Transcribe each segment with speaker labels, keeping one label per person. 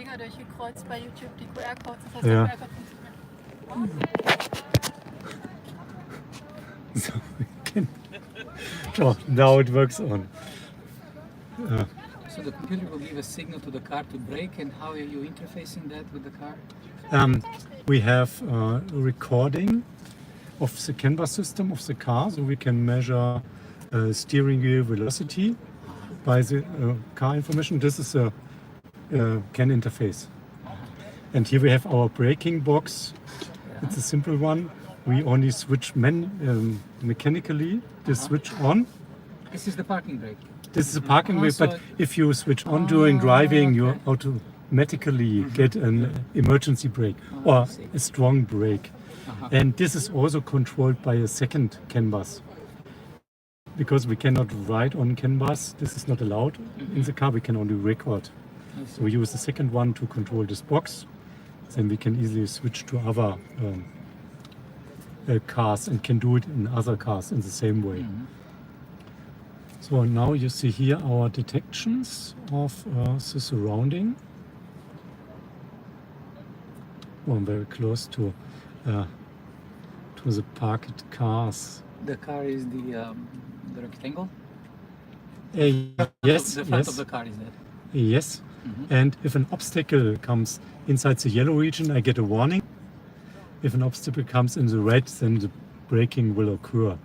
Speaker 1: Dinger durchgekreuzt bei YouTube, die QR-Codes. Das heißt, der QR-Code funktioniert.
Speaker 2: So, now it works on.
Speaker 3: So the computer will give a signal to the car to brake, and how are you interfacing that with the car?
Speaker 2: We have a recording of the CAN bus system of the car, so we can measure steering wheel velocity by the car information. This is a CAN interface. And here we have our braking box. It's a simple one. We only switch mechanically the switch on.
Speaker 3: This is the parking brake.
Speaker 2: This is a parking brake, but if you switch on during driving, you automatically get an emergency brake or a strong brake. And this is also controlled by a second CAN bus. Because we cannot ride on CAN bus, this is not allowed in the car, we can only record. So we use the second one to control this box. Then we can easily switch to other cars and can do it in other cars in the same way. So now you see here our detections of the surrounding. Oh, I'm very close to the parked cars.
Speaker 3: The car is the rectangle?
Speaker 2: Yes.
Speaker 3: The front of the car is that?
Speaker 2: Yes. And if an obstacle comes inside the yellow region, I get a warning. If an obstacle comes in the red, then the braking will occur.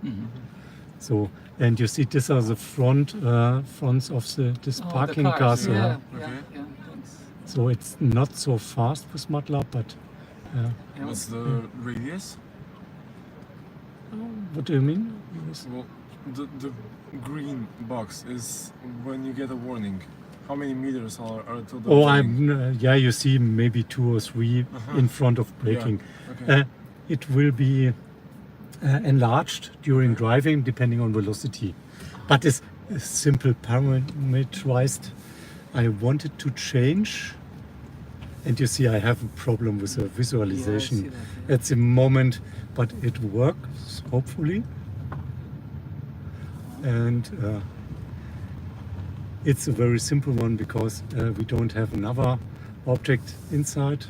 Speaker 2: So, and you see, these are the fronts of this parking cars.
Speaker 3: Yeah, thanks.
Speaker 2: So it's not so fast with Matlab, but.
Speaker 4: What's the radius?
Speaker 2: What do you mean?
Speaker 4: Well, the green box is when you get a warning. How many meters are to the warning?
Speaker 2: You see maybe 2 or 3 in front of braking.
Speaker 4: Yeah. Okay.
Speaker 2: It will be enlarged during driving depending on velocity. But it's simple parameterized. I wanted to change, and you see I have a problem with the visualization at the moment, but it works hopefully. And it's a very simple one because we don't have another object inside.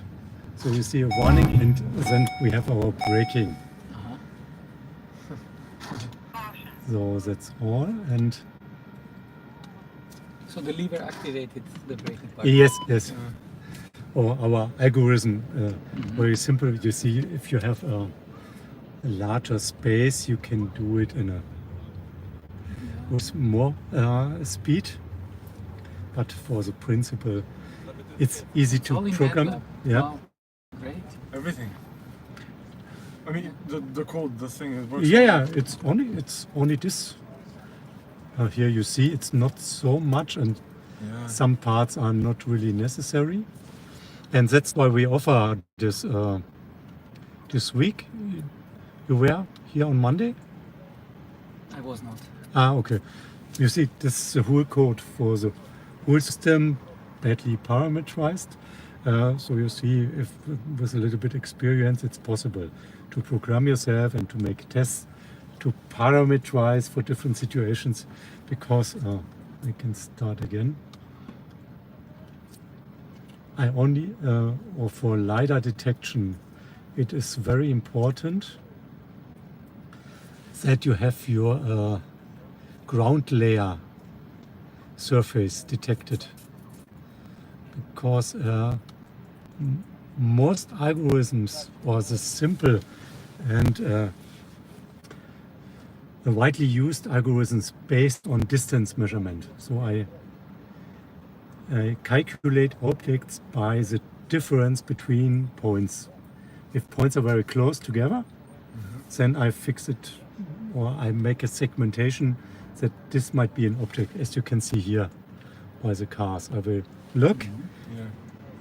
Speaker 2: So you see a warning, and then we have our braking. So that's all. And
Speaker 3: so the lever activated the braking part?
Speaker 2: Yes. Or our algorithm, very simple. You see, if you have a larger space, you can do it with more speed. But for the principle, it's easy to program.
Speaker 3: MechLab.
Speaker 2: Yeah.
Speaker 3: Wow. Great.
Speaker 4: Everything. I mean, the code, the thing it works.
Speaker 2: Yeah. It's only this. Here you see it's not so much, and some parts are not really necessary. And that's why we offer this this week. You were here on Monday?
Speaker 3: I was not.
Speaker 2: Okay. You see, this is the whole code for the whole system, badly parameterized. So you see, if with a little bit experience, it's possible to program yourself and to make tests, to parameterize for different situations, because we can start again. I only, or for LiDAR detection, it is very important that you have your ground layer surface detected, because most algorithms, or the simple and widely used algorithms based on distance measurement. So I calculate objects by the difference between points. If points are very close together, then I fix it, or I make a segmentation that this might be an object, as you can see here by the cars. I will look,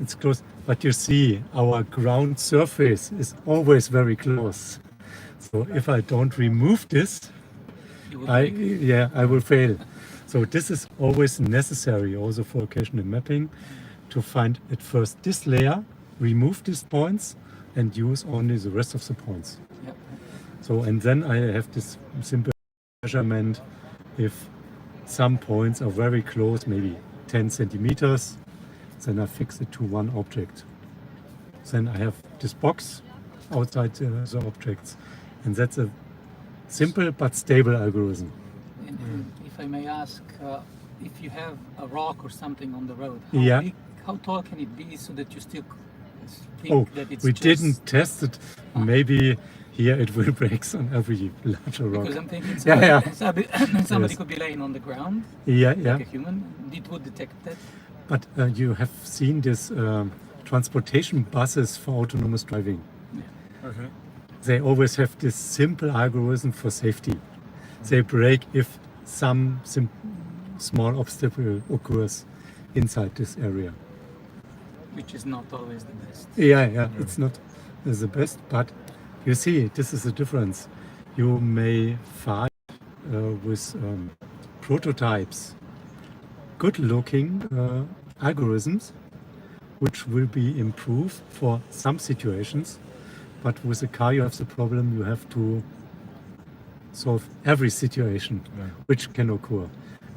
Speaker 2: it's close, but you see our ground surface is always very close. So if I don't remove this, I will fail. So this is always necessary also for occasional mapping, to find at first this layer, remove these points, and use only the rest of the points. So, and then I have this simple measurement. If some points are very close, maybe 10 centimeters, then I fix it to one object. Then I have this box outside the objects, and that's a simple but stable algorithm.
Speaker 3: And if I may ask, if you have a rock or something on the road,
Speaker 2: Yeah.
Speaker 3: how tall can it be so that you still think
Speaker 2: Oh,
Speaker 3: that it's
Speaker 2: we
Speaker 3: just...
Speaker 2: didn't test it. Maybe here it will break on every larger rock.
Speaker 3: Because I'm thinking
Speaker 2: Yeah,
Speaker 3: somebody,
Speaker 2: yeah.
Speaker 3: somebody
Speaker 2: Yes.
Speaker 3: could be laying on the ground,
Speaker 2: Yeah, yeah.
Speaker 3: like a human, it would detect that.
Speaker 2: But you have seen this transportation buses for autonomous driving.
Speaker 4: Okay.
Speaker 2: They always have this simple algorithm for safety. They brake if some small obstacle occurs inside this area.
Speaker 3: Which is not always the best.
Speaker 2: Yeah, it's not the best, but you see, this is the difference. You may find with prototypes good-looking algorithms which will be improved for some situations, but with a car you have the problem you have to solve every situation which can occur,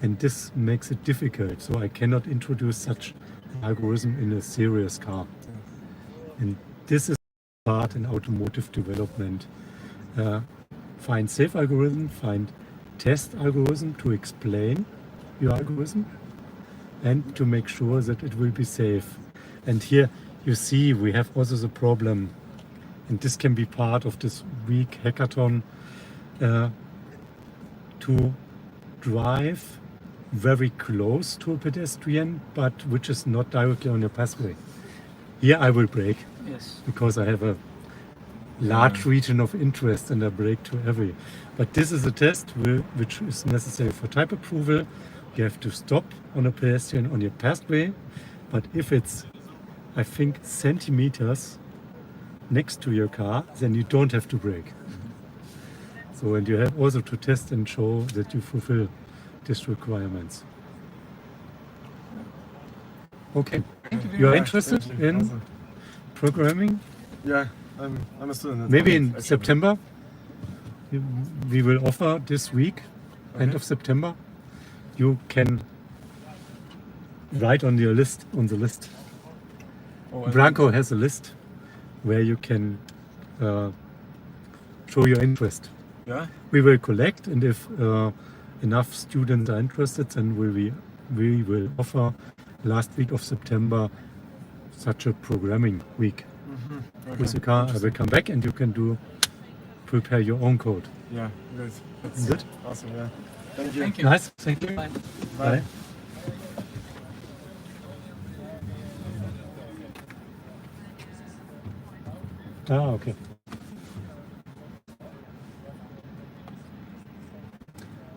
Speaker 2: and this makes it difficult. So I cannot introduce such an algorithm in a serious car, and this is part in automotive development. Find safe algorithm, find test algorithm to explain your algorithm, and to make sure that it will be safe. And here you see we have also the problem, and this can be part of this week hackathon, to drive very close to a pedestrian, but which is not directly on your pathway. Here I will brake
Speaker 3: Yes.
Speaker 2: because I have a large region of interest and I brake to every. But this is a test which is necessary for type approval. You have to stop on a pedestrian on your pathway, but if it's, I think, centimeters next to your car, then you don't have to brake. So, and you have also to test and show that you fulfill these requirements. Okay,
Speaker 3: Thank you very
Speaker 2: you are
Speaker 3: much.
Speaker 2: interested
Speaker 4: Thank you.
Speaker 2: in
Speaker 4: Awesome.
Speaker 2: programming?
Speaker 4: Yeah, I'm a student.
Speaker 2: Maybe in
Speaker 4: Actually.
Speaker 2: September. We will offer this week, end
Speaker 4: Okay.
Speaker 2: of September. You can write on your list, on the list.
Speaker 4: Oh, and-
Speaker 2: Branko has a list where you can show your interest.
Speaker 4: Yeah.
Speaker 2: We will collect, and if enough students are interested, then we will offer last week of September such a programming week.
Speaker 4: Okay.
Speaker 2: With the car, I will come back and you can prepare your own code.
Speaker 4: Yeah, good. That's
Speaker 2: Good.
Speaker 4: awesome. Yeah. Thank you.
Speaker 3: Thank you.
Speaker 2: Nice, thank you.
Speaker 3: Bye.
Speaker 2: Bye. Okay.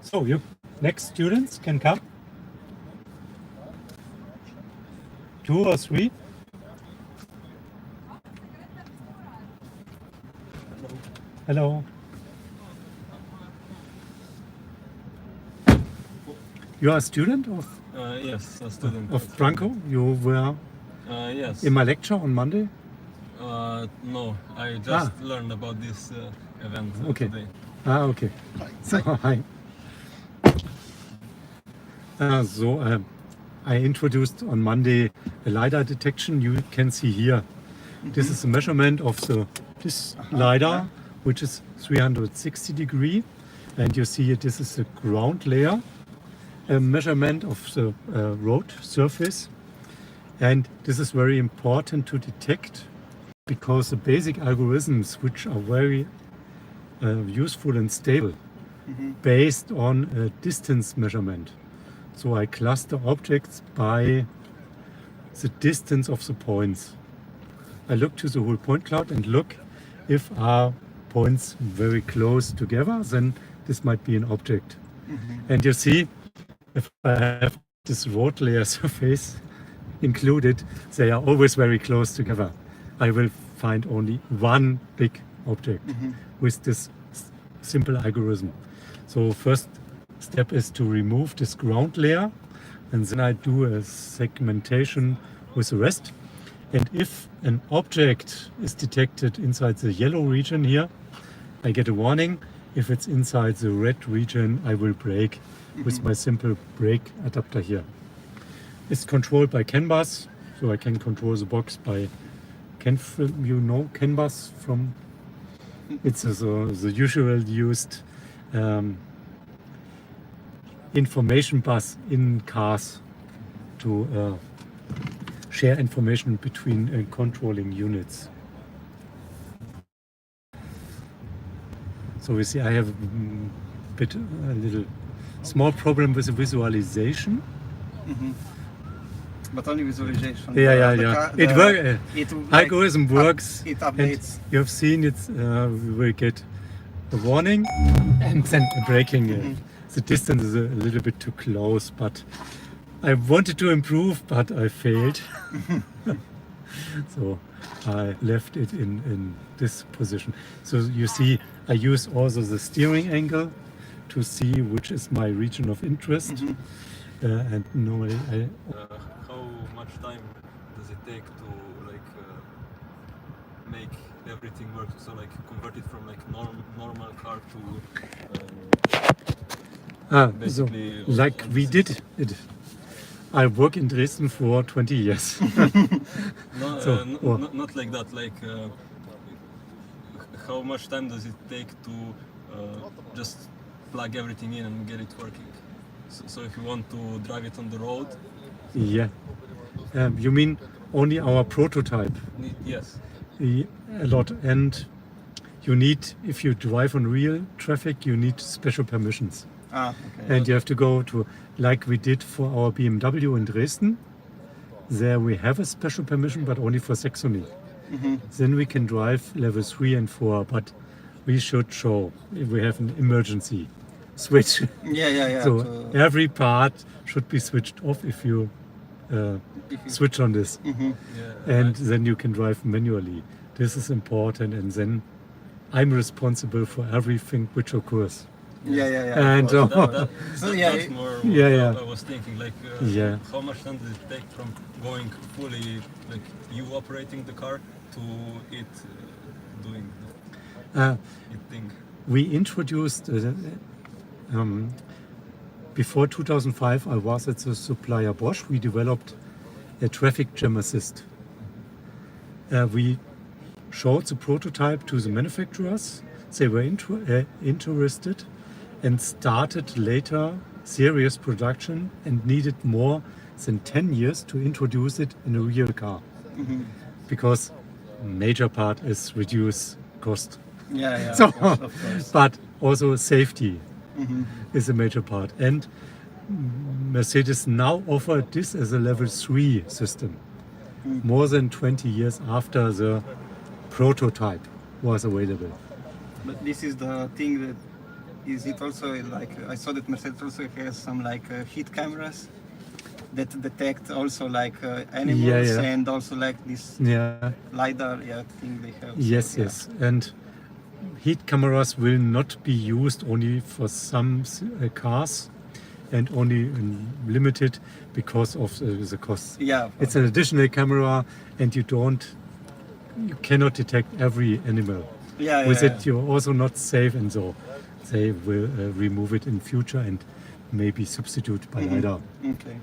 Speaker 2: So you next students can come. 2 or 3. Hello. You are a student
Speaker 5: Yes, a student.
Speaker 2: of Branko? You were
Speaker 5: Yes.
Speaker 2: in my lecture on Monday?
Speaker 5: No, I just learned about this event
Speaker 2: Okay.
Speaker 5: today.
Speaker 2: Okay. So, hi. I introduced on Monday a Lidar detection. You can see here. This is a measurement of this Lidar, which is 360 degree. And you see this is the ground layer, a measurement of the road surface. And this is very important to detect because the basic algorithms, which are very useful and stable, based on a distance measurement. So I cluster objects by the distance of the points. I look to the whole point cloud and look if are points very close together, then this might be an object. And you see, if I have this road layer surface included, they are always very close together. I will find only one big object with this simple algorithm. So first step is to remove this ground layer, and then I do a segmentation with the rest. And if an object is detected inside the yellow region here, I get a warning. If it's inside the red region, I will brake with my simple brake adapter here. It's controlled by CAN bus. so I can control the box by CAN bus from. It's the usual used information bus in cars to share information between controlling units. So we see I have a little small problem with the visualization.
Speaker 6: But only visualization.
Speaker 2: Yeah. It works. Algorithm works.
Speaker 6: It
Speaker 2: And
Speaker 6: updates.
Speaker 2: you have seen it. We will get a warning and then a braking. The distance is a little bit too close, but I wanted to improve, but I failed. So I left it in this position. So you see, I use also the steering angle to see which is my region of interest. And normally
Speaker 5: How much time does it take to make everything work? So convert it from normal car to basically
Speaker 2: so like we did it. I work in Dresden for 20 years.
Speaker 5: No,
Speaker 2: So,
Speaker 5: not like that. How much time does it take to just plug everything in and get it working? So if you want to drive it on the road,
Speaker 2: Yeah. You mean only our prototype?
Speaker 5: yes.
Speaker 2: A lot. And you need, if you drive on real traffic, you need special permissions.
Speaker 6: Okay.
Speaker 2: And you have to go to, like we did for our BMW in Dresden. There we have a special permission, but only for Saxony. Then we can drive level 3 and 4, but we should show if we have an emergency switch.
Speaker 6: Yeah.
Speaker 2: So
Speaker 6: to-
Speaker 2: every part should be switched off if you
Speaker 6: if you-
Speaker 2: switch on this.
Speaker 5: Yeah.
Speaker 2: And then you can drive manually. This is important, and then I'm responsible for everything which occurs.
Speaker 6: Yeah.
Speaker 2: And
Speaker 6: of course.
Speaker 5: That,
Speaker 6: So, yeah,
Speaker 5: that's
Speaker 6: it-
Speaker 5: more what
Speaker 2: Yeah.
Speaker 5: I was thinking.
Speaker 2: Yeah.
Speaker 5: How much time does it take from going fully, you operating the car, to it doing it thing?
Speaker 2: We introduced before 2005. I was at the supplier Bosch. We developed a traffic jam assist. We showed the prototype to the manufacturers. They were interested and started later serious production and needed more than 10 years to introduce it in a real car. Because major part is reduce cost.
Speaker 6: Yeah.
Speaker 2: So,
Speaker 6: of course.
Speaker 2: but also safety is a major part. And Mercedes now offer this as a level 3 system, more than 20 years after the prototype was available.
Speaker 6: But this is the thing that is it also I saw that Mercedes also has some heat cameras that detect also animals
Speaker 2: Yeah.
Speaker 6: and also this
Speaker 2: Yeah.
Speaker 6: lidar thing they have.
Speaker 2: Yes. And heat cameras will not be used only for some cars and only limited because of the cost.
Speaker 6: Yeah.
Speaker 2: It's an additional camera, and you cannot detect every animal. With it, you're also not safe, and so they will remove it in future and maybe substitute by lidar.
Speaker 6: Okay.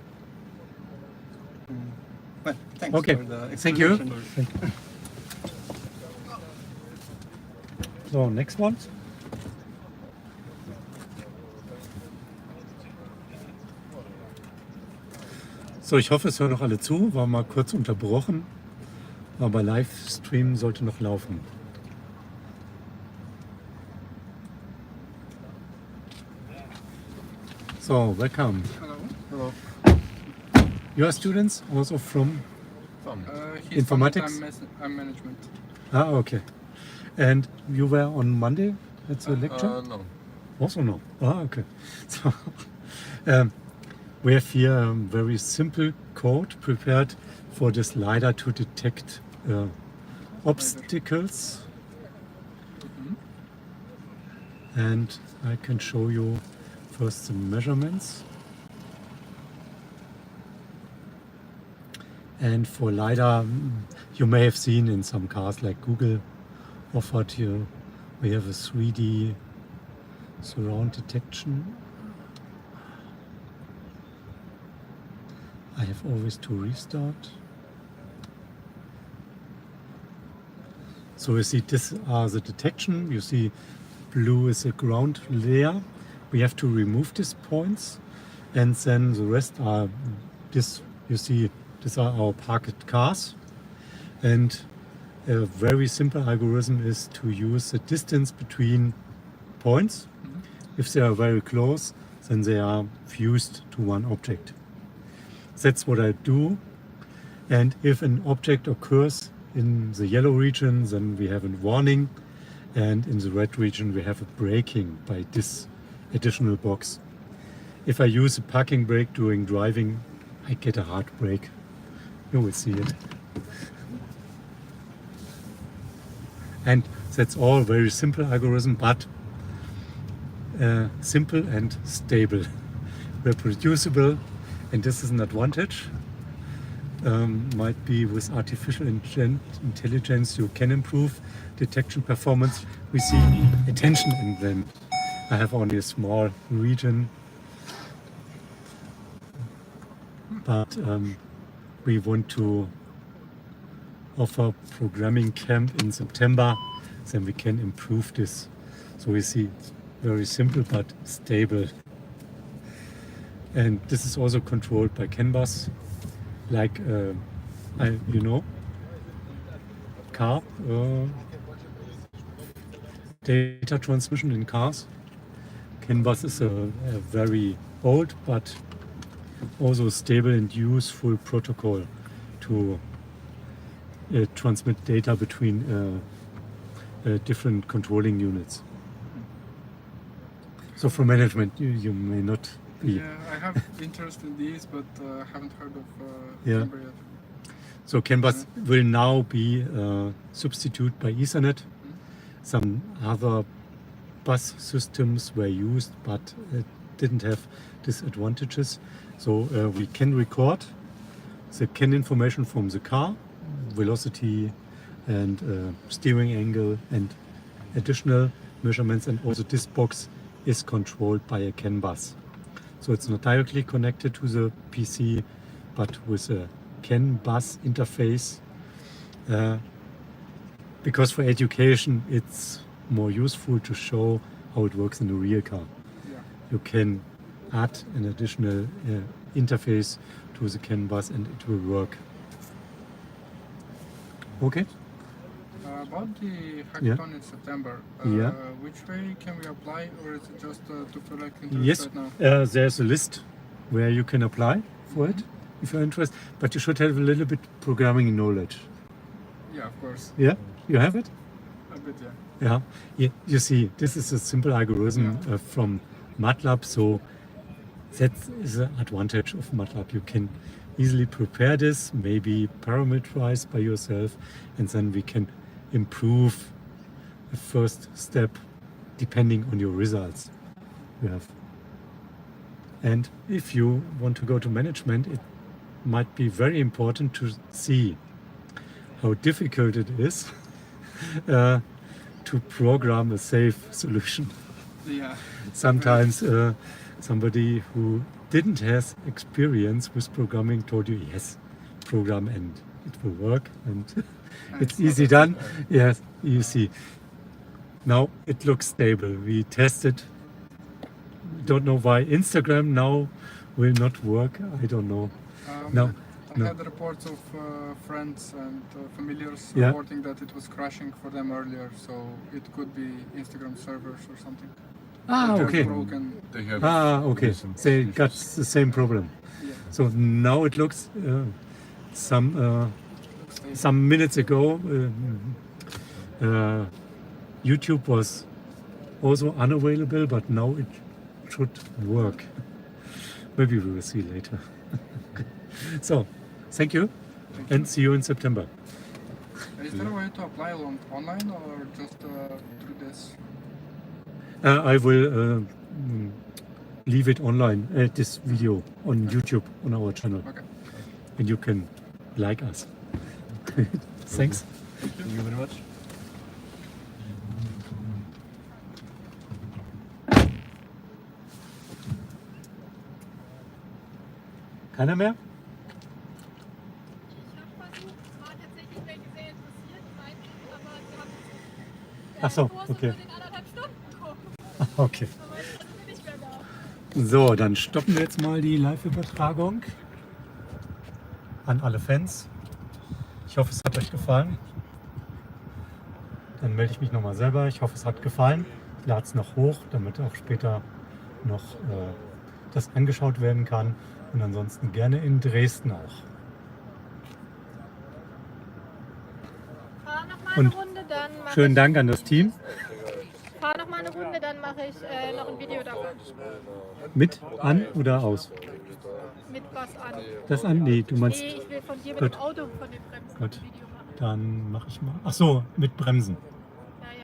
Speaker 6: Well, thanks
Speaker 2: Okay.
Speaker 6: for the
Speaker 2: Thank you.
Speaker 6: explanation.
Speaker 2: So next one. So, ich hoffe, es hören noch alle zu. War mal kurz unterbrochen, aber Livestream sollte noch laufen. So, welcome.
Speaker 1: Hello.
Speaker 2: You are students also from
Speaker 1: He's
Speaker 2: Informatics?
Speaker 1: I'm management.
Speaker 2: okay. And you were on Monday at the lecture?
Speaker 4: No.
Speaker 2: Also no. Okay. So we have here a very simple code prepared for this lidar to detect obstacles. And I can show you first the measurements. And for lidar, you may have seen in some cars like Google offered here, we have a 3D surround detection. I have always to restart. So you see, this are the detection. You see, blue is the ground layer. We have to remove these points, and then the rest are this. You see, these are our parked cars, and a very simple algorithm is to use the distance between points. If they are very close, then they are fused to one object. That's what I do. And if an object occurs in the yellow region, then we have a warning, and in the red region we have a braking by this additional box. If I use a parking brake during driving, I get a hard brake. You will see it. And that's all very simple algorithm, but simple and stable, reproducible, and this is an advantage. Might be with artificial intelligence you can improve detection performance. We see attention in them. I have only a small region, but we want to offer programming camp in September, then we can improve this. So we see it's very simple but stable. And this is also controlled by CAN bus, like car data transmission in cars. CAN bus is a very old but also stable and useful protocol to transmit data between different controlling units. So for management, you may not be.
Speaker 1: Yeah, I have interest in these, but haven't heard of
Speaker 2: Yeah.
Speaker 1: Camber yet.
Speaker 2: So CAN bus will now be substituted by Ethernet. Some other bus systems were used, but didn't have disadvantages. So we can record the CAN information from the car, velocity and steering angle and additional measurements, and also this box is controlled by a CAN bus. So it's not directly connected to the PC, but with a CAN bus interface. Because for education it's more useful to show how it works in a real car.
Speaker 1: Yeah.
Speaker 2: You can add an additional interface to the CAN bus and it will work. Okay?
Speaker 1: About the
Speaker 2: Yeah.
Speaker 1: hackathon in September,
Speaker 2: Yeah.
Speaker 1: which way can we apply, or is it just to collect interest
Speaker 2: Yes,
Speaker 1: right now?
Speaker 2: there's a list where you can apply for it if you're interested, but you should have a little bit programming knowledge.
Speaker 1: Yeah, of course.
Speaker 2: Yeah? You have it?
Speaker 1: A bit, yeah.
Speaker 2: Yeah. You see, this is a simple algorithm from Matlab, so that is the advantage of Matlab. You can easily prepare this, maybe parameterize by yourself, and then we can improve the first step depending on your results you have. And if you want to go to management, it might be very important to see how difficult it is to program a safe solution.
Speaker 1: Yeah.
Speaker 2: Sometimes somebody who didn't have experience with programming told you, yes, program and it will work and it's easy done. Yes, you see. Now it looks stable. We tested. Don't know why Instagram now will not work. I don't know. No.
Speaker 1: I had reports of friends and familiars
Speaker 2: Yeah.
Speaker 1: reporting that it was crashing for them earlier, so it could be Instagram servers or something.
Speaker 2: Ah,
Speaker 1: They're
Speaker 2: okay.
Speaker 1: broken.
Speaker 4: They have
Speaker 2: Okay. They got the same problem.
Speaker 1: Yeah.
Speaker 2: So now it looks some minutes ago YouTube was also unavailable, but now it should work. Maybe we will see later. So, thank you and see you in September.
Speaker 1: Is there a way to apply online or just through this?
Speaker 2: I will leave it online, this video on YouTube on our channel,
Speaker 1: Okay.
Speaker 2: and you can like us. Thanks.
Speaker 4: Thank you very much.
Speaker 2: Keiner mehr?
Speaker 7: Ich habe versucht, es waren tatsächlich welche sehr interessiert, meinten, aber sie haben
Speaker 2: Ach so, okay. Okay. So, dann stoppen wir jetzt mal die Live-Übertragung an alle Fans. Ich hoffe, es hat euch gefallen. Dann melde ich mich nochmal selber. Ich hoffe, es hat gefallen. Ich lade es noch hoch, damit auch später noch das angeschaut werden kann. Und ansonsten gerne in Dresden auch.
Speaker 7: Fahr noch mal
Speaker 2: Und
Speaker 7: eine Runde, dann mache
Speaker 2: schönen
Speaker 7: ich,
Speaker 2: Dank an das Team.
Speaker 7: fahr noch mal eine Runde, dann mache ich noch ein Video davon.
Speaker 2: Mit, an oder aus?
Speaker 7: Mit was an?
Speaker 2: Das an? Nee, du meinst.
Speaker 7: Nee, ich will von dir mit
Speaker 2: Gut.
Speaker 7: dem Auto von den Bremsen
Speaker 2: Gut.
Speaker 7: ein Video machen.
Speaker 2: Dann mache ich mal. Ach so, mit Bremsen.